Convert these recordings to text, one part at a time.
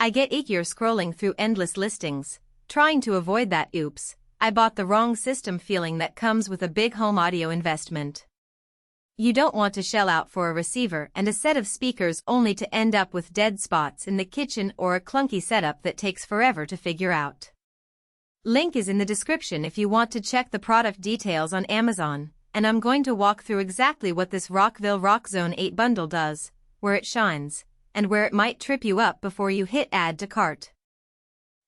I get eager scrolling through endless listings, trying to avoid that oops, I bought the wrong system feeling that comes with a big home audio investment. You don't want to shell out for a receiver and a set of speakers only to end up with dead spots in the kitchen or a clunky setup that takes forever to figure out. Link is in the description if you want to check the product details on Amazon, and I'm going to walk through exactly what this Rockville Rockzone 8 bundle does, where it shines, and where it might trip you up before you hit add to cart.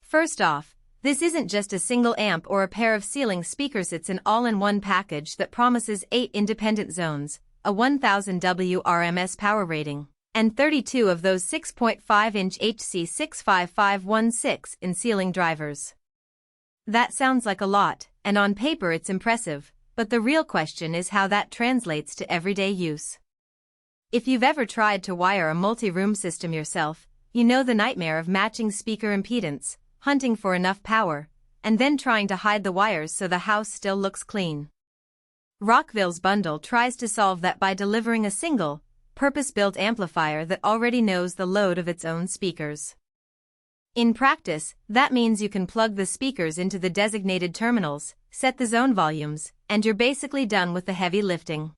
First off, this isn't just a single amp or a pair of ceiling speakers, it's an all-in-one package that promises 8 independent zones, a 1000W RMS power rating, and 32 of those 6.5-inch HC65516 in ceiling drivers. That sounds like a lot, and on paper it's impressive, but the real question is how that translates to everyday use. If you've ever tried to wire a multi-room system yourself, you know the nightmare of matching speaker impedance, hunting for enough power, and then trying to hide the wires so the house still looks clean. Rockville's bundle tries to solve that by delivering a single, purpose-built amplifier that already knows the load of its own speakers. In practice, that means you can plug the speakers into the designated terminals, set the zone volumes, and you're basically done with the heavy lifting.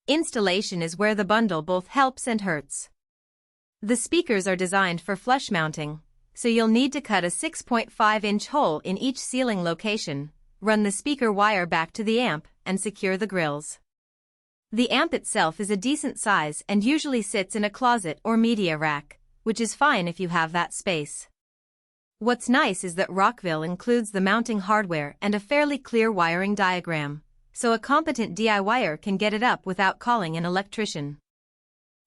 Installation is where the bundle both helps and hurts. The speakers are designed for flush mounting, so you'll need to cut a 6.5-inch hole in each ceiling location, run the speaker wire back to the amp, and secure the grills. The amp itself is a decent size and usually sits in a closet or media rack, which is fine if you have that space. What's nice is that Rockville includes the mounting hardware and a fairly clear wiring diagram, so a competent DIYer can get it up without calling an electrician.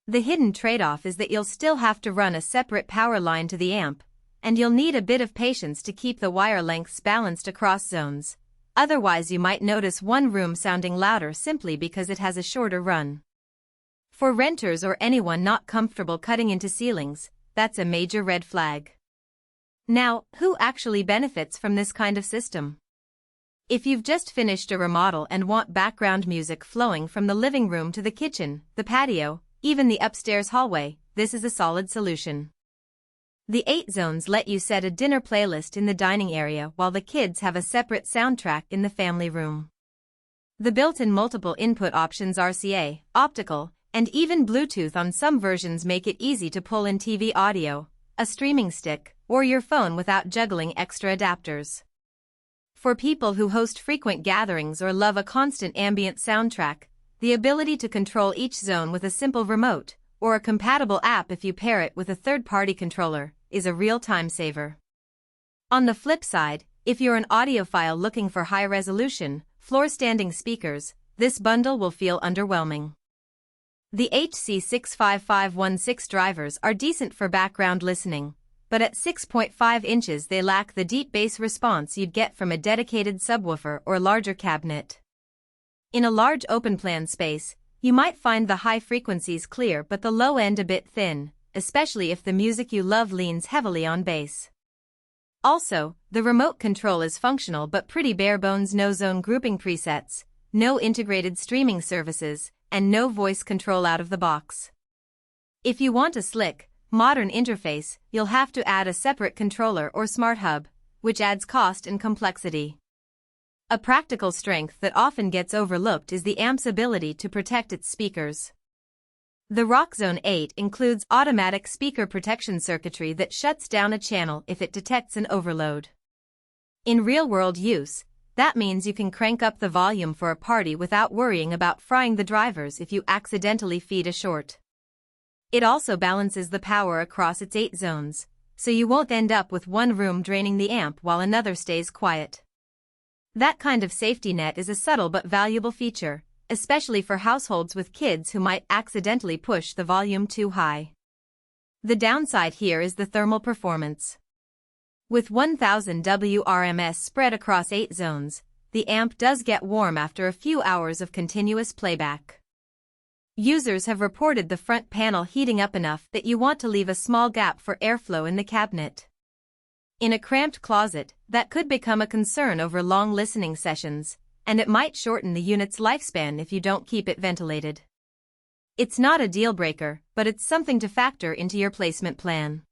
The hidden trade-off is that you'll still have to run a separate power line to the amp, and you'll need a bit of patience to keep the wire lengths balanced across zones, otherwise you might notice one room sounding louder simply because it has a shorter run. For renters or anyone not comfortable cutting into ceilings, that's a major red flag. Now, who actually benefits from this kind of system? If you've just finished a remodel and want background music flowing from the living room to the kitchen, the patio, even the upstairs hallway, this is a solid solution. The 8 zones let you set a dinner playlist in the dining area while the kids have a separate soundtrack in the family room. The built-in multiple input options RCA, optical, and even Bluetooth on some versions make it easy to pull in TV audio, a streaming stick, or your phone without juggling extra adapters. For people who host frequent gatherings or love a constant ambient soundtrack, the ability to control each zone with a simple remote, or a compatible app if you pair it with a third-party controller, is a real time saver. On the flip side, if you're an audiophile looking for high-resolution, floor-standing speakers, this bundle will feel underwhelming. The HC65516 drivers are decent for background listening, but at 6.5 inches they lack the deep bass response you'd get from a dedicated subwoofer or larger cabinet. In a large open-plan space, you might find the high frequencies clear but the low end a bit thin, especially if the music you love leans heavily on bass. Also, the remote control is functional but pretty bare-bones, no zone grouping presets, no integrated streaming services, and no voice control out of the box. If you want a slick, modern interface, you'll have to add a separate controller or smart hub, which adds cost and complexity. A practical strength that often gets overlooked is the amp's ability to protect its speakers. The Rockzone 8 includes automatic speaker protection circuitry that shuts down a channel if it detects an overload. In real-world use, that means you can crank up the volume for a party without worrying about frying the drivers if you accidentally feed a short. It also balances the power across its 8 zones, so you won't end up with one room draining the amp while another stays quiet. That kind of safety net is a subtle but valuable feature, especially for households with kids who might accidentally push the volume too high. The downside here is the thermal performance. With 1000W RMS spread across 8 zones, the amp does get warm after a few hours of continuous playback. Users have reported the front panel heating up enough that you want to leave a small gap for airflow in the cabinet. In a cramped closet, that could become a concern over long listening sessions, and it might shorten the unit's lifespan if you don't keep it ventilated. It's not a deal breaker, but it's something to factor into your placement plan.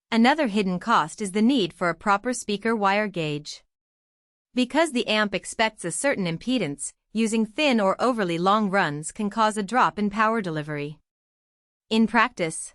Another hidden cost is the need for a proper speaker wire gauge. Because the amp expects a certain impedance, using thin or overly long runs can cause a drop in power delivery. In practice,